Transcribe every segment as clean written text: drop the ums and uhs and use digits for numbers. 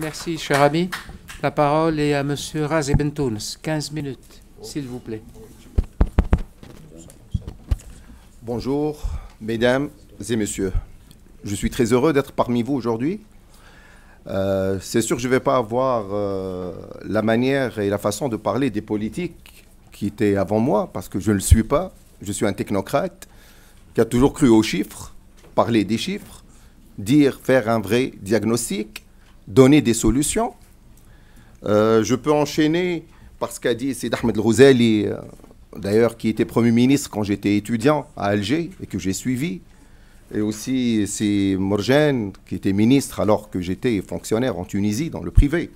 Merci, cher ami. La parole est à Monsieur Razi Bentounes. 15 minutes, s'il vous plaît. Bonjour, mesdames et messieurs. Je suis très heureux d'être parmi vous aujourd'hui. C'est sûr que je ne vais pas avoir la manière et la façon de parler des politiques qui étaient avant moi, parce que je ne le suis pas. Je suis un technocrate qui a toujours cru aux chiffres, parler des chiffres, faire un vrai diagnostic, donner des solutions. Je peux enchaîner par ce qu'a dit Sidi Ahmed El-Ghazali, d'ailleurs, qui était Premier ministre quand j'étais étudiant à Alger et que j'ai suivi. Et aussi, c'est Morjane, qui était ministre alors que j'étais fonctionnaire en Tunisie, dans le privé.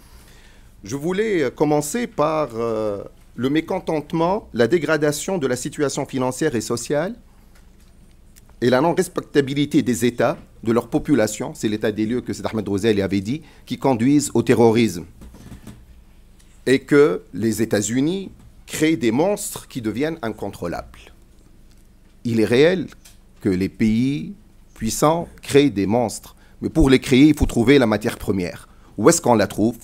Je voulais commencer par le mécontentement, la dégradation de la situation financière et sociale et la non-respectabilité des États, de leur population, c'est l'état des lieux que Sidi Ahmed El-Ghazali avait dit, qui conduisent au terrorisme. Et que les États-Unis créent des monstres qui deviennent incontrôlables. Il est réel que les pays puissants créent des monstres. Mais pour les créer, il faut trouver la matière première. Où est-ce qu'on la trouve?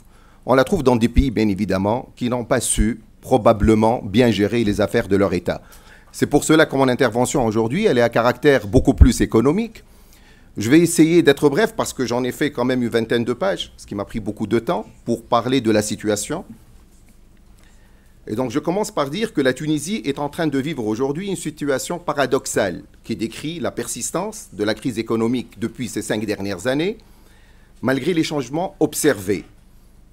On la trouve dans des pays, bien évidemment, qui n'ont pas su, probablement, bien gérer les affaires de leur État. C'est pour cela que mon intervention aujourd'hui, elle est à caractère beaucoup plus économique. Je vais essayer d'être bref parce que j'en ai fait quand même une vingtaine de pages, ce qui m'a pris beaucoup de temps pour parler de la situation. Et donc je commence par dire que la Tunisie est en train de vivre aujourd'hui une situation paradoxale qui décrit la persistance de la crise économique depuis ces 5 dernières années, malgré les changements observés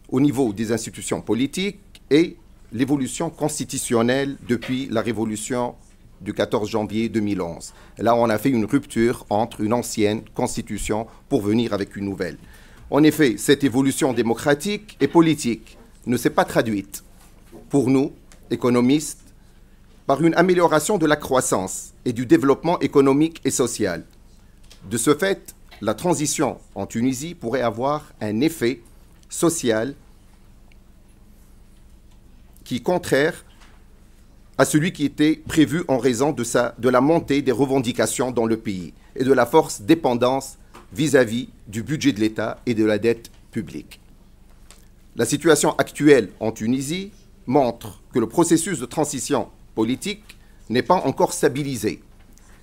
au niveau des institutions politiques et l'évolution constitutionnelle depuis la révolution du 14 janvier 2011. Là, on a fait une rupture entre une ancienne constitution pour venir avec une nouvelle. En effet, cette évolution démocratique et politique ne s'est pas traduite, pour nous, économistes, par une amélioration de la croissance et du développement économique et social. De ce fait, la transition en Tunisie pourrait avoir un effet social qui est contraire à celui qui était prévu en raison de la montée des revendications dans le pays et de la forte dépendance vis-à-vis du budget de l'État et de la dette publique. La situation actuelle en Tunisie montre que le processus de transition politique n'est pas encore stabilisé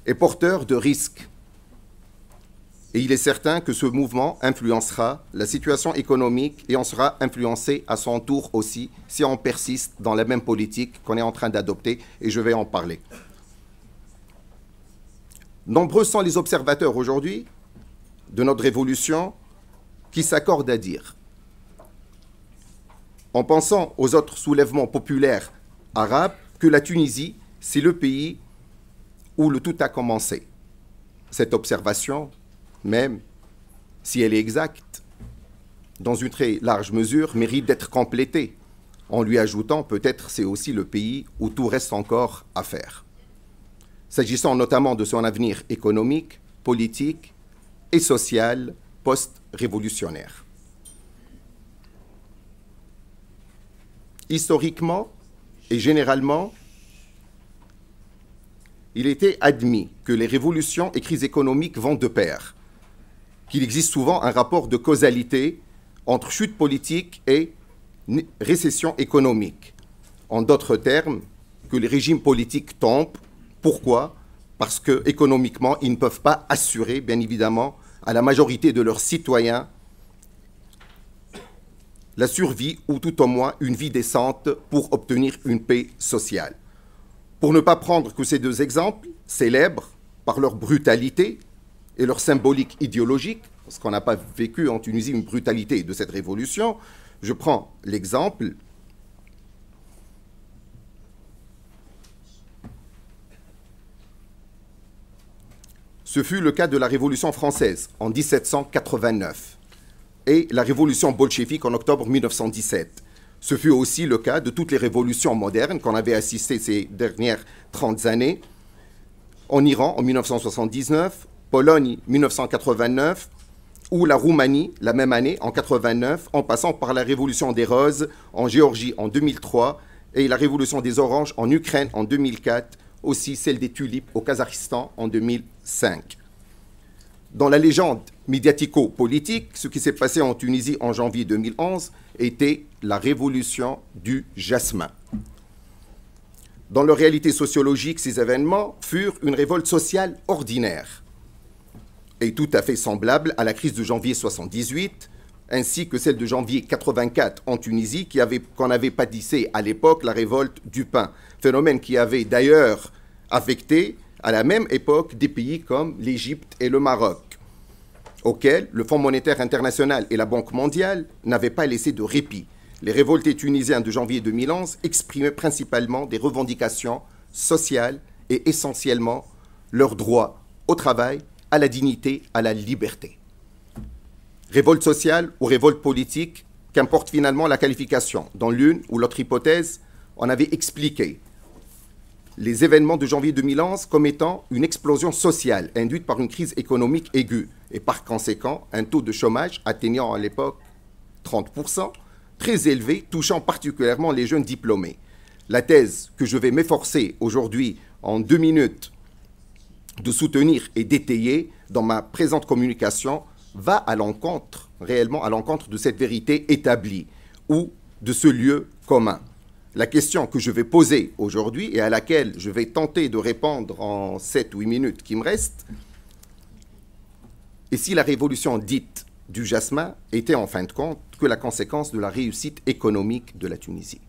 et porteur de risques. Et il est certain que ce mouvement influencera la situation économique et en sera influencé à son tour aussi si on persiste dans la même politique qu'on est en train d'adopter, et je vais en parler. Nombreux sont les observateurs aujourd'hui de notre révolution qui s'accordent à dire, en pensant aux autres soulèvements populaires arabes, que la Tunisie, c'est le pays où le tout a commencé. Cette observation, même si elle est exacte, dans une très large mesure, mérite d'être complétée, en lui ajoutant peut-être c'est aussi le pays où tout reste encore à faire. S'agissant notamment de son avenir économique, politique et social post-révolutionnaire. Historiquement et généralement, il était admis que les révolutions et crises économiques vont de pair, qu'il existe souvent un rapport de causalité entre chute politique et récession économique. En d'autres termes, que les régimes politiques tombent. Pourquoi? Parce qu'économiquement, ils ne peuvent pas assurer, bien évidemment, à la majorité de leurs citoyens la survie ou tout au moins une vie décente pour obtenir une paix sociale. Pour ne pas prendre que ces deux exemples, célèbres par leur brutalité et leur symbolique idéologique, parce qu'on n'a pas vécu en Tunisie une brutalité de cette révolution, je prends l'exemple ce fut le cas de la Révolution française en 1789 et la Révolution bolchevique en octobre 1917. Ce fut aussi le cas de toutes les révolutions modernes qu'on avait assistées ces dernières 30 années, en Iran en 1979, Pologne 1989, ou la Roumanie la même année en 89, en passant par la Révolution des Roses en Géorgie en 2003 et la Révolution des Oranges en Ukraine en 2004, aussi celle des tulipes au Kazakhstan en 2005. Dans la légende médiatico-politique, ce qui s'est passé en Tunisie en janvier 2011 était la révolution du jasmin. Dans leur réalité sociologique, ces événements furent une révolte sociale ordinaire et tout à fait semblable à la crise de janvier 78, ainsi que celle de janvier 84 en Tunisie, qu'on avait pâtissé à l'époque la révolte du pain, phénomène qui avait d'ailleurs affecté à la même époque des pays comme l'Égypte et le Maroc, auxquels le Fonds monétaire international et la Banque mondiale n'avaient pas laissé de répit. Les révoltés tunisiens de janvier 2011 exprimaient principalement des revendications sociales et essentiellement leur droit au travail, à la dignité, à la liberté. Révolte sociale ou révolte politique, qu'importe finalement la qualification. Dans l'une ou l'autre hypothèse, on avait expliqué les événements de janvier 2011 comme étant une explosion sociale induite par une crise économique aiguë et par conséquent un taux de chômage atteignant à l'époque 30%, très élevé, touchant particulièrement les jeunes diplômés. La thèse que je vais m'efforcer aujourd'hui en 2 minutes de soutenir et d'étayer dans ma présente communication va à l'encontre, réellement à l'encontre de cette vérité établie ou de ce lieu commun. La question que je vais poser aujourd'hui et à laquelle je vais tenter de répondre en 7 ou 8 minutes qui me restent, est si la révolution dite du jasmin était en fin de compte que la conséquence de la réussite économique de la Tunisie.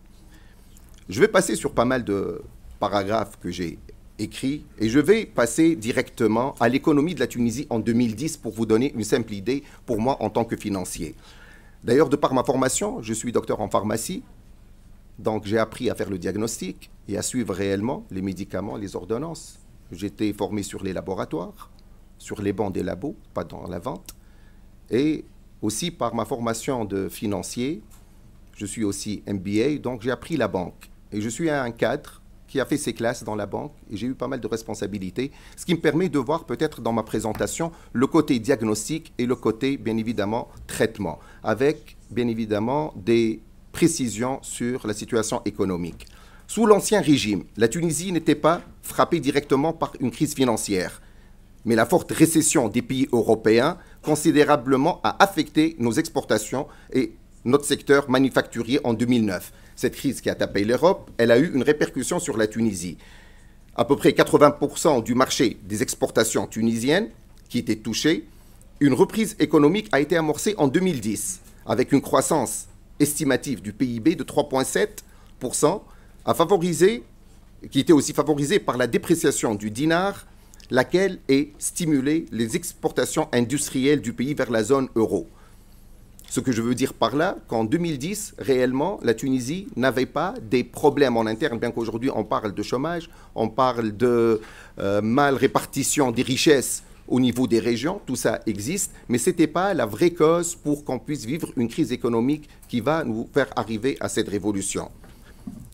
Je vais passer sur pas mal de paragraphes que j'ai écrits et je vais passer directement à l'économie de la Tunisie en 2010 pour vous donner une simple idée pour moi en tant que financier. D'ailleurs, de par ma formation, je suis docteur en pharmacie, donc j'ai appris à faire le diagnostic et à suivre réellement les médicaments, les ordonnances. J'étais formé sur les laboratoires, sur les bancs des labos, pas dans la vente. Et aussi par ma formation de financier, je suis aussi MBA, donc j'ai appris la banque. Et je suis un cadre qui a fait ses classes dans la banque et j'ai eu pas mal de responsabilités, ce qui me permet de voir peut-être dans ma présentation le côté diagnostic et le côté, bien évidemment, traitement, avec, bien évidemment, des précisions sur la situation économique. Sous l'Ancien Régime, la Tunisie n'était pas frappée directement par une crise financière, mais la forte récession des pays européens considérablement a affecté nos exportations et notre secteur manufacturier en 2009. Cette crise qui a tapé l'Europe, elle a eu une répercussion sur la Tunisie. À peu près 80% du marché des exportations tunisiennes qui étaient touchées. Une reprise économique a été amorcée en 2010 avec une croissance estimative du PIB de 3,7%, qui était aussi favorisée par la dépréciation du dinar, laquelle ait stimulé les exportations industrielles du pays vers la zone euro. Ce que je veux dire par là, qu'en 2010, réellement, la Tunisie n'avait pas des problèmes en interne, bien qu'aujourd'hui on parle de chômage, on parle de mal répartition des richesses au niveau des régions, tout ça existe, mais ce n'était pas la vraie cause pour qu'on puisse vivre une crise économique qui va nous faire arriver à cette révolution.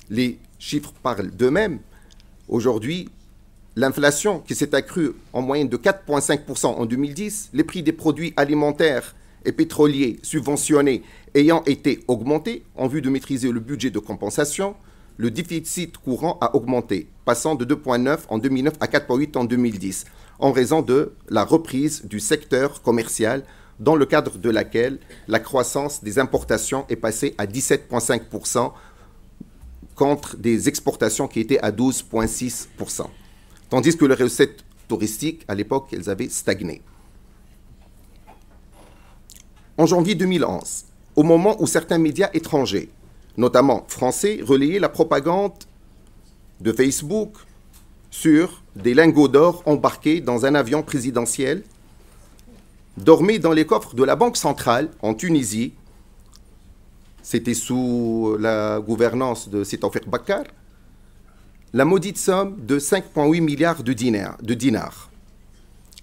Les chiffres parlent d'eux-mêmes. Aujourd'hui, l'inflation qui s'est accrue en moyenne de 4,5% en 2010, les prix des produits alimentaires et pétroliers subventionnés ayant été augmentés en vue de maîtriser le budget de compensation, le déficit courant a augmenté, passant de 2,9 en 2009 à 4,8 en 2010, en raison de la reprise du secteur commercial, dans le cadre de laquelle la croissance des importations est passée à 17,5% contre des exportations qui étaient à 12,6%. Tandis que les recettes touristiques, à l'époque, elles avaient stagné. En janvier 2011, au moment où certains médias étrangers, notamment français, relayaient la propagande de Facebook sur des lingots d'or embarqués dans un avion présidentiel, dormaient dans les coffres de la Banque centrale en Tunisie, c'était sous la gouvernance de Setoufik Bakar, la maudite somme de 5,8 milliards de dinars.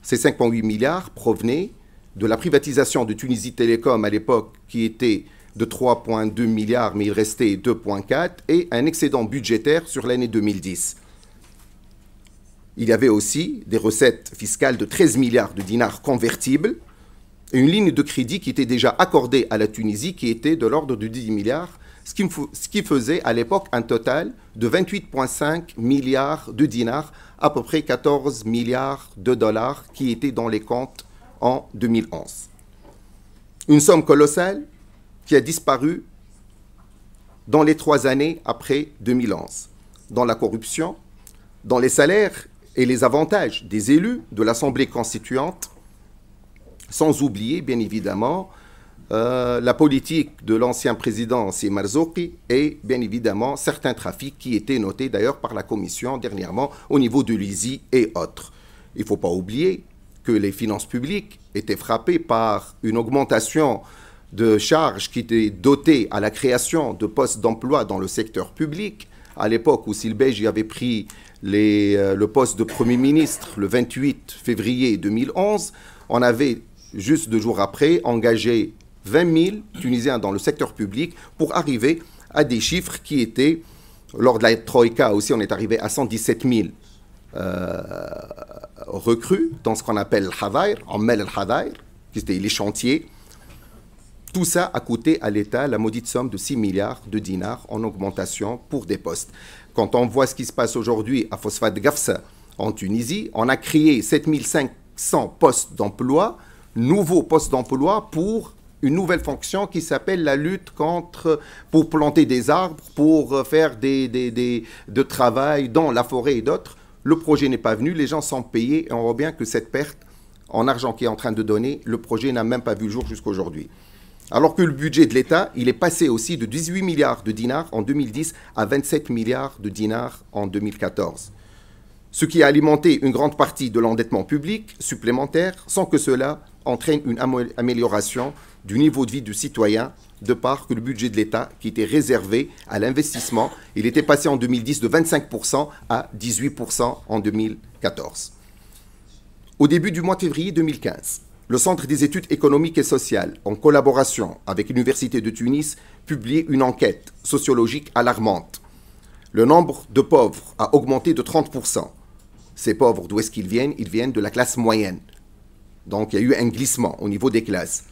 Ces 5,8 milliards provenaient de la privatisation de Tunisie Télécom à l'époque qui était de 3,2 milliards, mais il restait 2,4, et un excédent budgétaire sur l'année 2010. Il y avait aussi des recettes fiscales de 13 milliards de dinars convertibles et une ligne de crédit qui était déjà accordée à la Tunisie qui était de l'ordre de 10 milliards, ce qui faisait à l'époque un total de 28,5 milliards de dinars, à peu près 14 milliards de dollars qui étaient dans les comptes en 2011. Une somme colossale qui a disparu dans les 3 années après 2011, dans la corruption, dans les salaires et les avantages des élus de l'Assemblée constituante, sans oublier, bien évidemment, la politique de l'ancien président Si Marzouki et, bien évidemment, certains trafics qui étaient notés d'ailleurs par la Commission dernièrement au niveau de l'ISI et autres. Il ne faut pas oublier que les finances publiques étaient frappées par une augmentation de charges qui étaient dotées à la création de postes d'emploi dans le secteur public. À l'époque où Silbej avait pris le poste de Premier ministre le 28 février 2011, on avait, juste 2 jours après, engagé 20 000 Tunisiens dans le secteur public pour arriver à des chiffres qui étaient, lors de la Troïka aussi, on est arrivé à 117 000 recrues dans ce qu'on appelle le Hadaïr, en Mel el-Hadaïr, qui étaient les chantiers. Tout ça a coûté à l'État la maudite somme de 6 milliards de dinars en augmentation pour des postes. Quand on voit ce qui se passe aujourd'hui à Phosphate Gafsa en Tunisie, on a créé 7 500 postes d'emploi, nouveaux postes d'emploi pour une nouvelle fonction qui s'appelle la lutte pour planter des arbres, pour faire de travail dans la forêt et d'autres. Le projet n'est pas venu, les gens sont payés et on voit bien que cette perte en argent qui est en train de donner, le projet n'a même pas vu le jour jusqu'à aujourd'hui. Alors que le budget de l'État, il est passé aussi de 18 milliards de dinars en 2010 à 27 milliards de dinars en 2014. Ce qui a alimenté une grande partie de l'endettement public supplémentaire sans que cela entraîne une amélioration du niveau de vie du citoyen, de part que le budget de l'État, qui était réservé à l'investissement, il était passé en 2010 de 25% à 18% en 2014. Au début du mois de février 2015, le Centre des études économiques et sociales, en collaboration avec l'Université de Tunis, publiait une enquête sociologique alarmante. Le nombre de pauvres a augmenté de 30%. Ces pauvres, d'où est-ce qu'ils viennent? Ils viennent de la classe moyenne. Donc il y a eu un glissement au niveau des classes.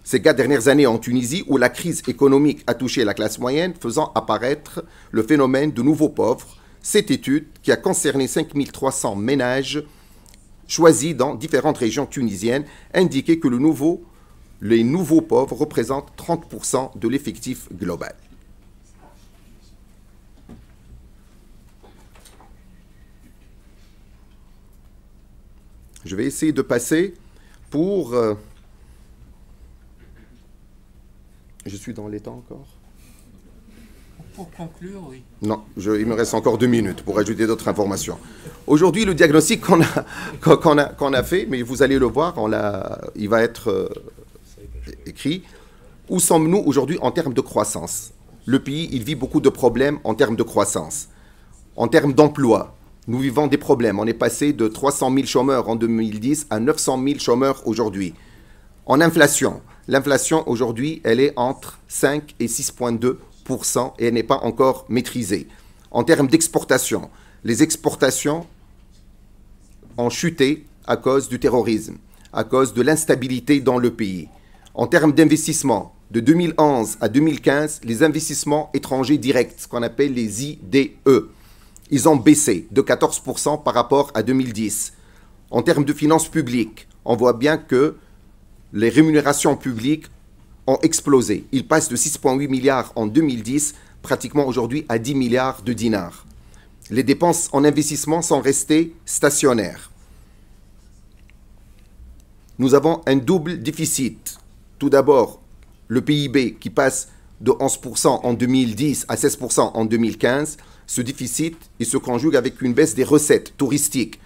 Ces 4 dernières années en Tunisie, où la crise économique a touché la classe moyenne, faisant apparaître le phénomène de nouveaux pauvres. Cette étude, qui a concerné 5 300 ménages choisis dans différentes régions tunisiennes, indiquait que les nouveaux pauvres représentent 30% de l'effectif global. Je vais essayer de passer pour... Je suis dans les temps encore? Pour conclure, oui. Non, il me reste encore 2 minutes pour ajouter d'autres informations. Aujourd'hui, le diagnostic qu'on a fait, mais vous allez le voir, il va être écrit. Où sommes-nous aujourd'hui en termes de croissance? Le pays, il vit beaucoup de problèmes en termes de croissance. En termes d'emploi, nous vivons des problèmes. On est passé de 300 000 chômeurs en 2010 à 900 000 chômeurs aujourd'hui. En inflation, l'inflation aujourd'hui, elle est entre 5 et 6,2% et elle n'est pas encore maîtrisée. En termes d'exportation, les exportations ont chuté à cause du terrorisme, à cause de l'instabilité dans le pays. En termes d'investissement, de 2011 à 2015, les investissements étrangers directs, ce qu'on appelle les IDE, ils ont baissé de 14% par rapport à 2010. En termes de finances publiques, on voit bien que les rémunérations publiques ont explosé. Ils passent de 6,8 milliards en 2010, pratiquement aujourd'hui à 10 milliards de dinars. Les dépenses en investissement sont restées stationnaires. Nous avons un double déficit. Tout d'abord, le PIB qui passe de 11% en 2010 à 16% en 2015. Ce déficit, il se conjugue avec une baisse des recettes touristiques.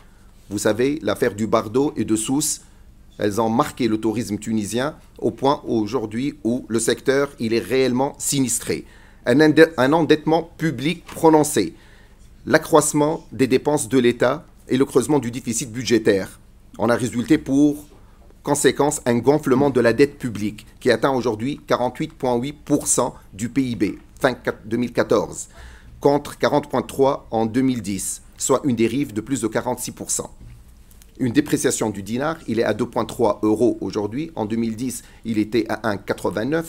Vous savez, l'affaire du Bardo et de Sousse, elles ont marqué le tourisme tunisien au point aujourd'hui où le secteur il est réellement sinistré. Un endettement public prononcé, l'accroissement des dépenses de l'État et le creusement du déficit budgétaire. On a résulté pour conséquence un gonflement de la dette publique qui atteint aujourd'hui 48,8% du PIB, fin 2014, contre 40,3% en 2010, soit une dérive de plus de 46%. Une dépréciation du dinar, il est à 2,3 € aujourd'hui. En 2010, il était à 1,89.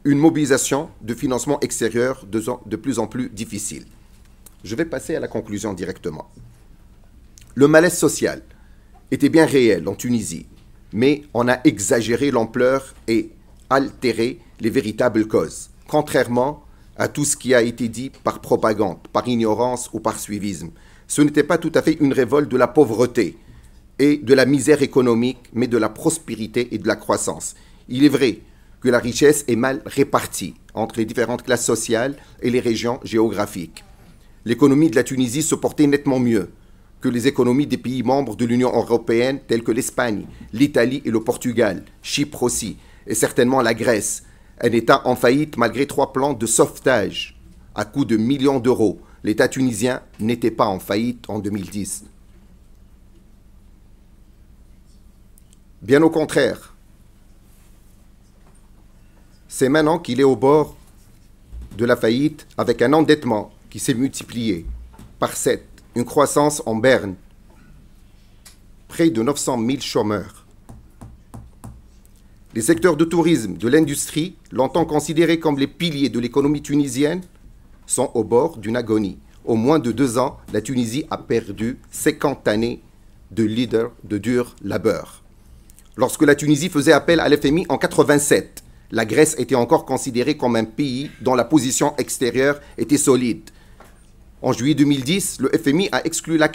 Une mobilisation de financement extérieur de plus en plus difficile. Je vais passer à la conclusion directement. Le malaise social était bien réel en Tunisie. mais on a exagéré l'ampleur et altéré les véritables causes, contrairement à tout ce qui a été dit par propagande, par ignorance ou par suivisme. Ce n'était pas tout à fait une révolte de la pauvreté et de la misère économique, mais de la prospérité et de la croissance. Il est vrai que la richesse est mal répartie entre les différentes classes sociales et les régions géographiques. L'économie de la Tunisie se portait nettement mieux que les économies des pays membres de l'Union européenne tels que l'Espagne, l'Italie et le Portugal, Chypre aussi, et certainement la Grèce, un État en faillite malgré 3 plans de sauvetage à coût de millions d'euros. L'État tunisien n'était pas en faillite en 2010. Bien au contraire, c'est maintenant qu'il est au bord de la faillite avec un endettement qui s'est multiplié par 7, une croissance en berne, près de 900 000 chômeurs. Les secteurs de tourisme, de l'industrie, longtemps considérés comme les piliers de l'économie tunisienne, sont au bord d'une agonie. Au moins de 2 ans, la Tunisie a perdu 50 années de leader de dur labeur. Lorsque la Tunisie faisait appel à l'FMI en 1987, la Grèce était encore considérée comme un pays dont la position extérieure était solide. En juillet 2010, le FMI a exclu la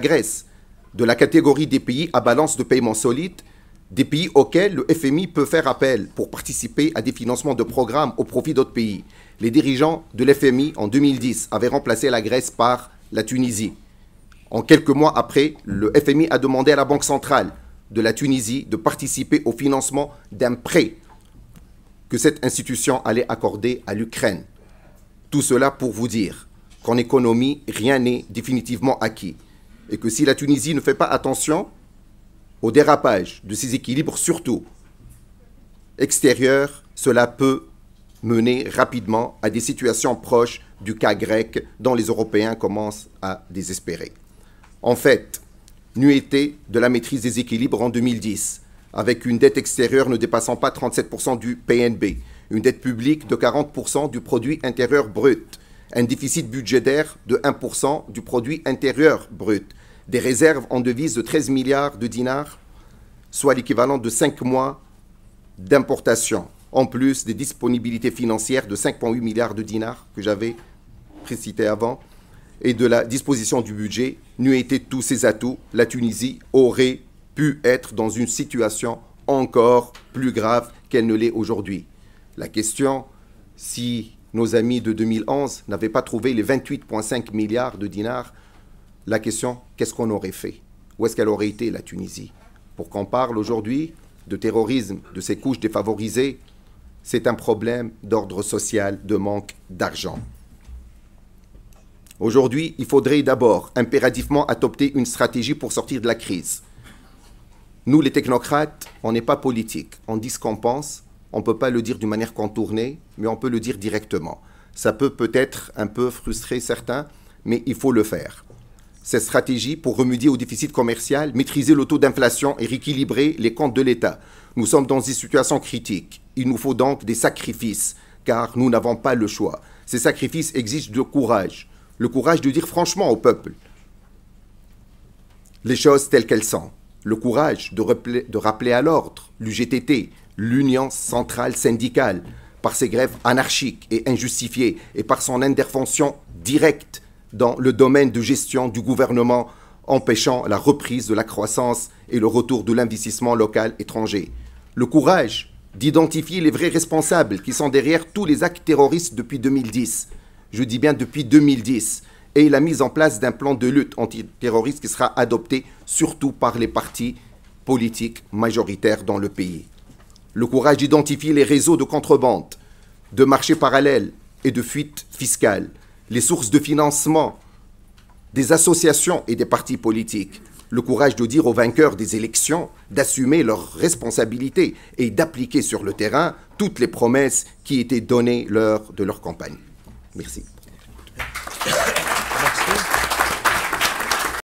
Grèce de la catégorie des pays à balance de paiement solide, des pays auxquels le FMI peut faire appel pour participer à des financements de programmes au profit d'autres pays. Les dirigeants de l'FMI en 2010 avaient remplacé la Grèce par la Tunisie. En quelques mois après, le FMI a demandé à la Banque centrale de la Tunisie de participer au financement d'un prêt que cette institution allait accorder à l'Ukraine. Tout cela pour vous dire qu'en économie, rien n'est définitivement acquis et que si la Tunisie ne fait pas attention au dérapage de ses équilibres, surtout extérieurs, cela peut mener rapidement à des situations proches du cas grec dont les Européens commencent à désespérer. En fait, n'eût été de la maîtrise des équilibres en 2010, avec une dette extérieure ne dépassant pas 37% du PNB, une dette publique de 40% du produit intérieur brut, un déficit budgétaire de 1% du produit intérieur brut, des réserves en devises de 13 milliards de dinars, soit l'équivalent de 5 mois d'importation, en plus des disponibilités financières de 5,8 milliards de dinars que j'avais précité avant, et de la disposition du budget, n'eût été tous ces atouts, la Tunisie aurait pu être dans une situation encore plus grave qu'elle ne l'est aujourd'hui. La question, si nos amis de 2011 n'avaient pas trouvé les 28,5 milliards de dinars, la question, qu'est-ce qu'on aurait fait? Où est-ce qu'elle aurait été, la Tunisie? Pour qu'on parle aujourd'hui de terrorisme, de ces couches défavorisées, c'est un problème d'ordre social, de manque d'argent. Aujourd'hui, il faudrait d'abord impérativement adopter une stratégie pour sortir de la crise. Nous, les technocrates, on n'est pas politique. On dit ce qu'on pense, on ne peut pas le dire d'une manière contournée, mais on peut le dire directement. Ça peut peut-être un peu frustrer certains, mais il faut le faire. Cette stratégie pour remédier au déficit commercial, maîtriser le taux d'inflation et rééquilibrer les comptes de l'État. Nous sommes dans une situation critique. Il nous faut donc des sacrifices, car nous n'avons pas le choix. Ces sacrifices exigent du courage. Le courage de dire franchement au peuple les choses telles qu'elles sont. Le courage de rappeler à l'ordre l'UGTT, l'Union centrale syndicale, par ses grèves anarchiques et injustifiées et par son intervention directe dans le domaine de gestion du gouvernement, empêchant la reprise de la croissance et le retour de l'investissement local étranger. Le courage d'identifier les vrais responsables qui sont derrière tous les actes terroristes depuis 2010. Je dis bien depuis 2010. Et la mise en place d'un plan de lutte antiterroriste qui sera adopté surtout par les partis politiques majoritaires dans le pays. Le courage d'identifier les réseaux de contrebande, de marchés parallèles et de fuites fiscales, les sources de financement des associations et des partis politiques. Le courage de dire aux vainqueurs des élections d'assumer leurs responsabilités et d'appliquer sur le terrain toutes les promesses qui étaient données lors de leur campagne. Merci.